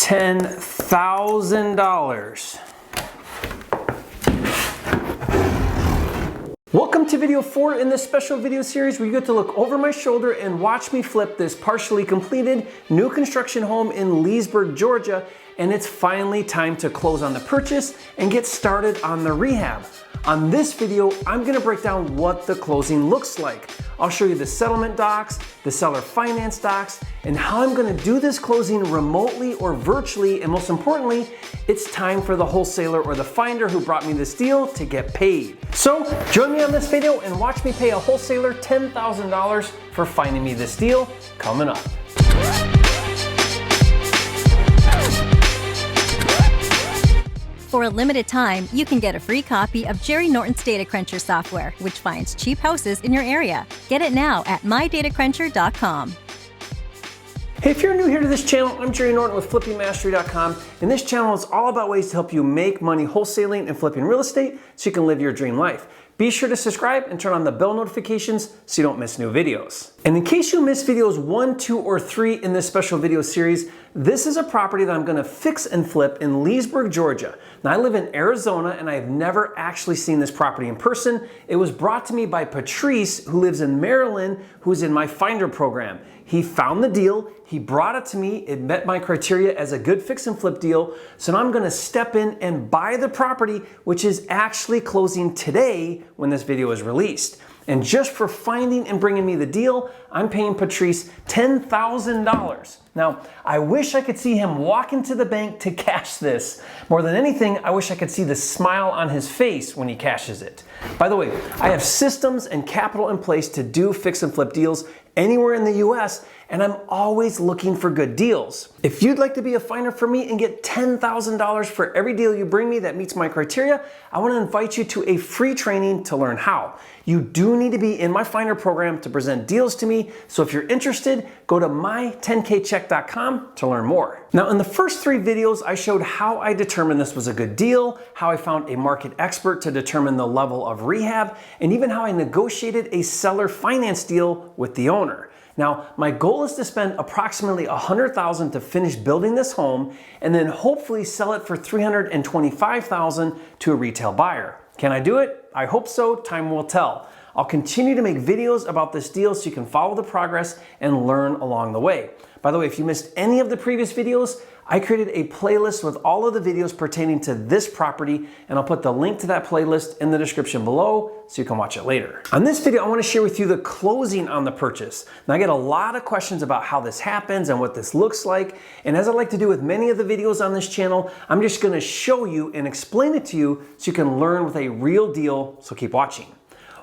$10,000. Welcome to video 4 in this special video series where you get to look over my shoulder and watch me flip this partially completed new construction home in Leesburg, Georgia, and it's finally time to close on the purchase and get started on the rehab. On this video, I'm gonna break down what the closing looks like. I'll show you the settlement docs, the seller finance docs, and how I'm gonna do this closing remotely or virtually, and most importantly, it's time for the wholesaler or the finder who brought me this deal to get paid. So join me on this video and watch me pay a wholesaler $10,000 for finding me this deal coming up. For a limited time, you can get a free copy of Jerry Norton's Data Cruncher software, which finds cheap houses in your area. Get it now at mydatacruncher.com. Hey, if you're new here to this channel, I'm Jerry Norton with flippingmastery.com, and this channel is all about ways to help you make money wholesaling and flipping real estate so you can live your dream life. Be sure to subscribe and turn on the bell notifications so you don't miss new videos. And in case you missed videos 1, 2, or 3 in this special video series, this is a property that I'm gonna fix and flip in Leesburg, Georgia. Now I live in Arizona and I've never actually seen this property in person. It was brought to me by Patrice, who lives in Maryland, who's in my Finder program. He found the deal, he brought it to me, it met my criteria as a good fix and flip deal, so now I'm gonna step in and buy the property, which is actually closing today when this video is released. And just for finding and bringing me the deal, I'm paying Patrice $10,000. Now, I wish I could see him walk into the bank to cash this. More than anything, I wish I could see the smile on his face when he cashes it. By the way, I have systems and capital in place to do fix and flip deals anywhere in the US, and I'm always looking for good deals. If you'd like to be a finder for me and get $10,000 for every deal you bring me that meets my criteria, I want to invite you to a free training to learn how. You do need to be in my finder program to present deals to me, so if you're interested, go to my10kcheck.com to learn more. Now, in the first 3 videos, I showed how I determined this was a good deal, how I found a market expert to determine the level of rehab, and even how I negotiated a seller finance deal with the owner. Now, my goal is to spend approximately $100,000 to finish building this home and then hopefully sell it for $325,000 to a retail buyer. Can I do it? I hope so. Time will tell. I'll continue to make videos about this deal so you can follow the progress and learn along the way. By the way, if you missed any of the previous videos, I created a playlist with all of the videos pertaining to this property, and I'll put the link to that playlist in the description below so you can watch it later. On this video, I want to share with you the closing on the purchase. Now, I get a lot of questions about how this happens and what this looks like, and as I like to do with many of the videos on this channel, I'm just going to show you and explain it to you so you can learn with a real deal, so keep watching.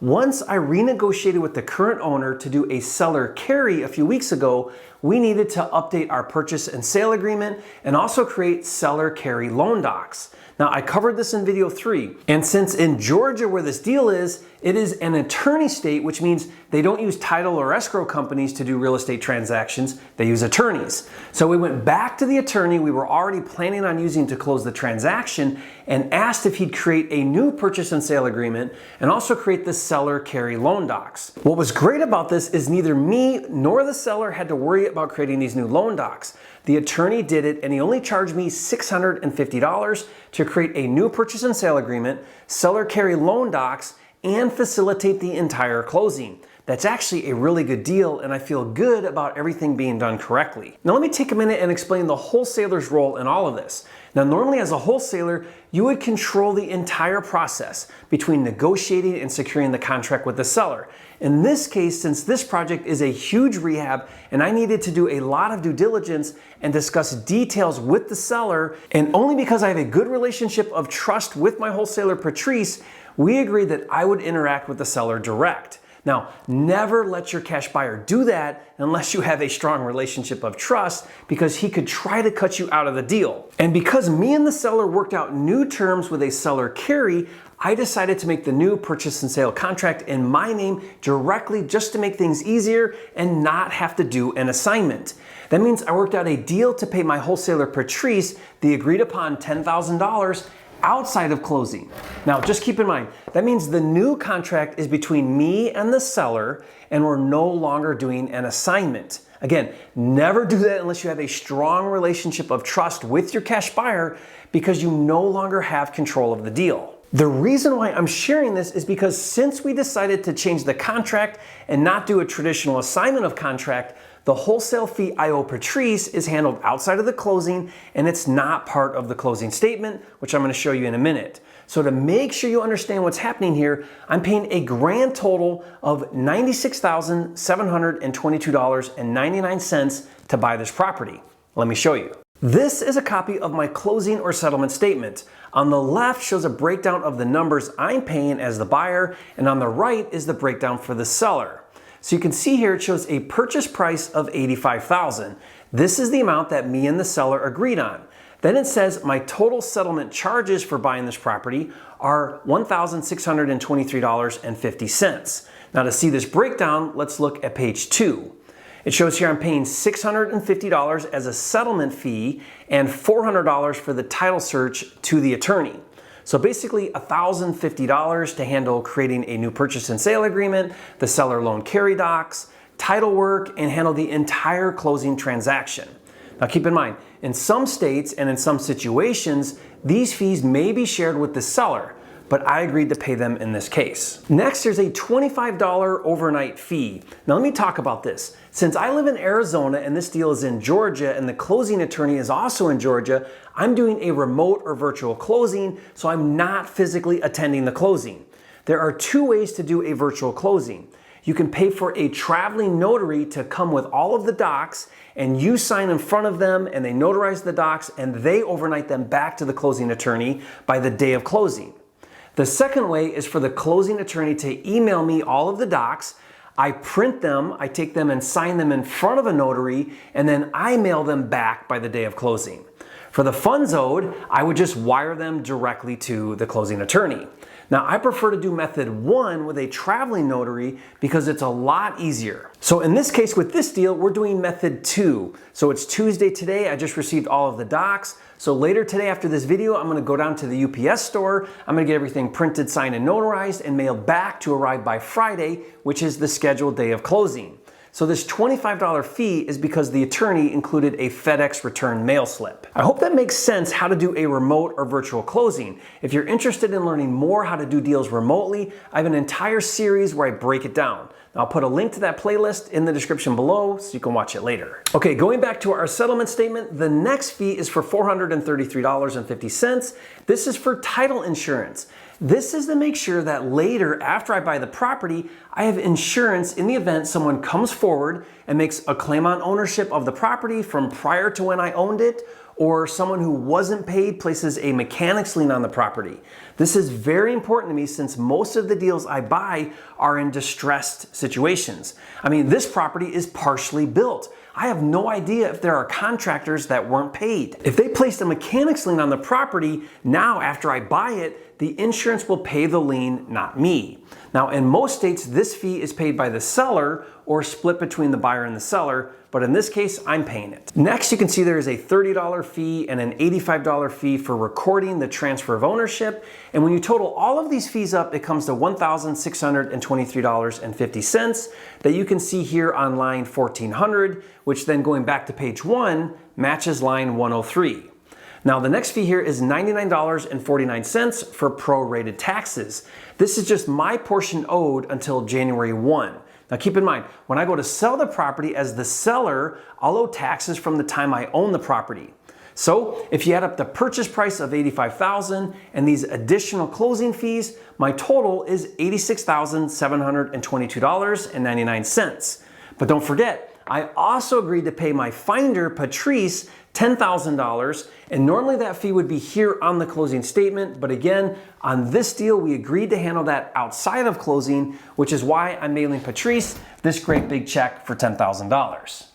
Once I renegotiated with the current owner to do a seller carry a few weeks ago, we needed to update our purchase and sale agreement and also create seller carry loan docs. Now, I covered this in video 3, and since in Georgia where this deal is, it is an attorney state, which means they don't use title or escrow companies to do real estate transactions, they use attorneys. So we went back to the attorney we were already planning on using to close the transaction and asked if he'd create a new purchase and sale agreement and also create the seller carry loan docs. What was great about this is neither me nor the seller had to worry about creating these new loan docs. The attorney did it, and he only charged me $650 to create a new purchase and sale agreement, seller carry loan docs, and facilitate the entire closing. That's actually a really good deal, and I feel good about everything being done correctly. Now let me take a minute and explain the wholesaler's role in all of this. Now normally as a wholesaler, you would control the entire process between negotiating and securing the contract with the seller. In this case, since this project is a huge rehab and I needed to do a lot of due diligence and discuss details with the seller, and only because I have a good relationship of trust with my wholesaler Patrice, we agreed that I would interact with the seller direct. Now, never let your cash buyer do that unless you have a strong relationship of trust, because he could try to cut you out of the deal. And because me and the seller worked out new terms with a seller carry, I decided to make the new purchase and sale contract in my name directly, just to make things easier and not have to do an assignment. That means I worked out a deal to pay my wholesaler Patrice the agreed upon $10,000 outside of closing. Now, just keep in mind, that means the new contract is between me and the seller, and we're no longer doing an assignment. Again, never do that unless you have a strong relationship of trust with your cash buyer, because you no longer have control of the deal. The reason why I'm sharing this is because since we decided to change the contract and not do a traditional assignment of contract, the wholesale fee I owe Patrice is handled outside of the closing, and it's not part of the closing statement, which I'm going to show you in a minute. So to make sure you understand what's happening here, I'm paying a grand total of $96,722.99 to buy this property. Let me show you. This is a copy of my closing or settlement statement. On the left shows a breakdown of the numbers I'm paying as the buyer, and on the right is the breakdown for the seller. So you can see here it shows a purchase price of $85,000. This is the amount that me and the seller agreed on. Then it says my total settlement charges for buying this property are $1,623.50. Now to see this breakdown, let's look at page 2. It shows here I'm paying $650 as a settlement fee and $400 for the title search to the attorney. So basically $1,050 to handle creating a new purchase and sale agreement, the seller loan carry docs, title work, and handle the entire closing transaction. Now keep in mind, in some states and in some situations, these fees may be shared with the seller, but I agreed to pay them in this case. Next, there's a $25 overnight fee. Now let me talk about this. Since I live in Arizona and this deal is in Georgia and the closing attorney is also in Georgia, I'm doing a remote or virtual closing, so I'm not physically attending the closing. There are two ways to do a virtual closing. You can pay for a traveling notary to come with all of the docs, and you sign in front of them and they notarize the docs and they overnight them back to the closing attorney by the day of closing. The second way is for the closing attorney to email me all of the docs. I print them, I take them and sign them in front of a notary, and then I mail them back by the day of closing. For the funds owed, I would just wire them directly to the closing attorney. Now, I prefer to do method 1 with a traveling notary because it's a lot easier. So in this case, with this deal, we're doing method 2. So it's Tuesday today, I just received all of the docs. So later today after this video, I'm gonna go down to the UPS store, I'm gonna get everything printed, signed, and notarized and mailed back to arrive by Friday, which is the scheduled day of closing. So this $25 fee is because the attorney included a FedEx return mail slip. I hope that makes sense how to do a remote or virtual closing. If you're interested in learning more how to do deals remotely, I have an entire series where I break it down. I'll put a link to that playlist in the description below so you can watch it later. Okay, going back to our settlement statement, the next fee is for $433.50. This is for title insurance. This is to make sure that later, after I buy the property, I have insurance in the event someone comes forward and makes a claim on ownership of the property from prior to when I owned it, or someone who wasn't paid places a mechanic's lien on the property. This is very important to me since most of the deals I buy are in distressed situations. I mean, this property is partially built. I have no idea if there are contractors that weren't paid. If they placed a mechanic's lien on the property, now after I buy it, the insurance will pay the lien, not me. Now, in most states, this fee is paid by the seller or split between the buyer and the seller, but in this case, I'm paying it. Next, you can see there is a $30 fee and an $85 fee for recording the transfer of ownership. And when you total all of these fees up, it comes to $1,623.50 that you can see here on line 1400, which then going back to page 1 matches line 103. Now the next fee here is $99.49 for prorated taxes. This is just my portion owed until January 1. Now keep in mind, when I go to sell the property as the seller, I'll owe taxes from the time I own the property. So if you add up the purchase price of $85,000 and these additional closing fees, my total is $86,722.99. But don't forget, I also agreed to pay my finder, Patrice, $10,000, and normally that fee would be here on the closing statement, but again, on this deal, we agreed to handle that outside of closing, which is why I'm mailing Patrice this great big check for $10,000.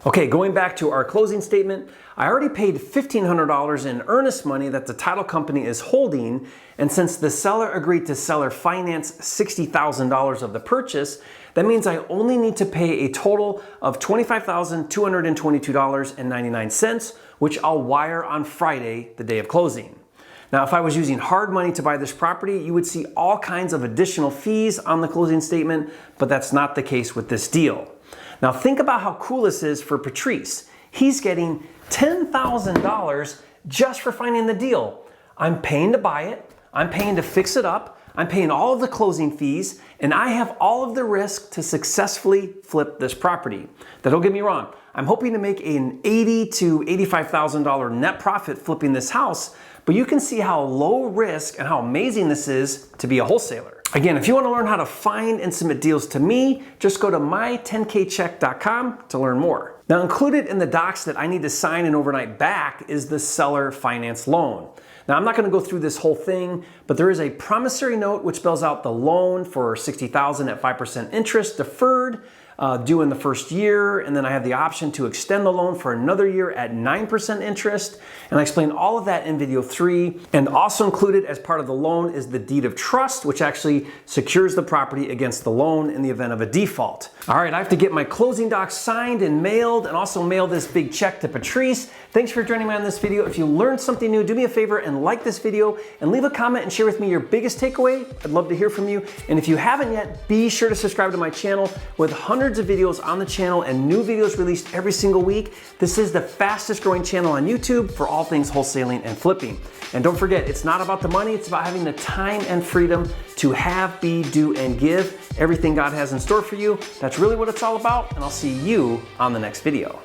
Okay, going back to our closing statement, I already paid $1,500 in earnest money that the title company is holding, and since the seller agreed to seller finance $60,000 of the purchase, that means I only need to pay a total of $25,222.99, which I'll wire on Friday, the day of closing. Now, if I was using hard money to buy this property, you would see all kinds of additional fees on the closing statement, but that's not the case with this deal. Now, think about how cool this is for Patrice. He's getting $10,000 just for finding the deal. I'm paying to buy it, I'm paying to fix it up, I'm paying all of the closing fees, and I have all of the risk to successfully flip this property. Now, don't get me wrong, I'm hoping to make an $80,000 to $85,000 net profit flipping this house, but you can see how low risk and how amazing this is to be a wholesaler. Again, if you want to learn how to find and submit deals to me, just go to my10kcheck.com to learn more. Now, included in the docs that I need to sign and overnight back is the seller finance loan. Now, I'm not going to go through this whole thing, but there is a promissory note which spells out the loan for $60,000 at 5% interest deferred, due in the first year, and then I have the option to extend the loan for another year at 9% interest, and I explain all of that in video 3. And also included as part of the loan is the deed of trust, which actually secures the property against the loan in the event of a default. All right, I have to get my closing docs signed and mailed, and also mail this big check to Patrice. Thanks for joining me on this video. If you learned something new, do me a favor and like this video, and leave a comment and share with me your biggest takeaway. I'd love to hear from you. And if you haven't yet, be sure to subscribe to my channel with hundreds of videos on the channel and new videos released every single week. This is the fastest growing channel on YouTube for all things wholesaling and flipping. And don't forget, it's not about the money, it's about having the time and freedom to have, be, do, and give everything God has in store for you. That's really what it's all about, and I'll see you on the next video.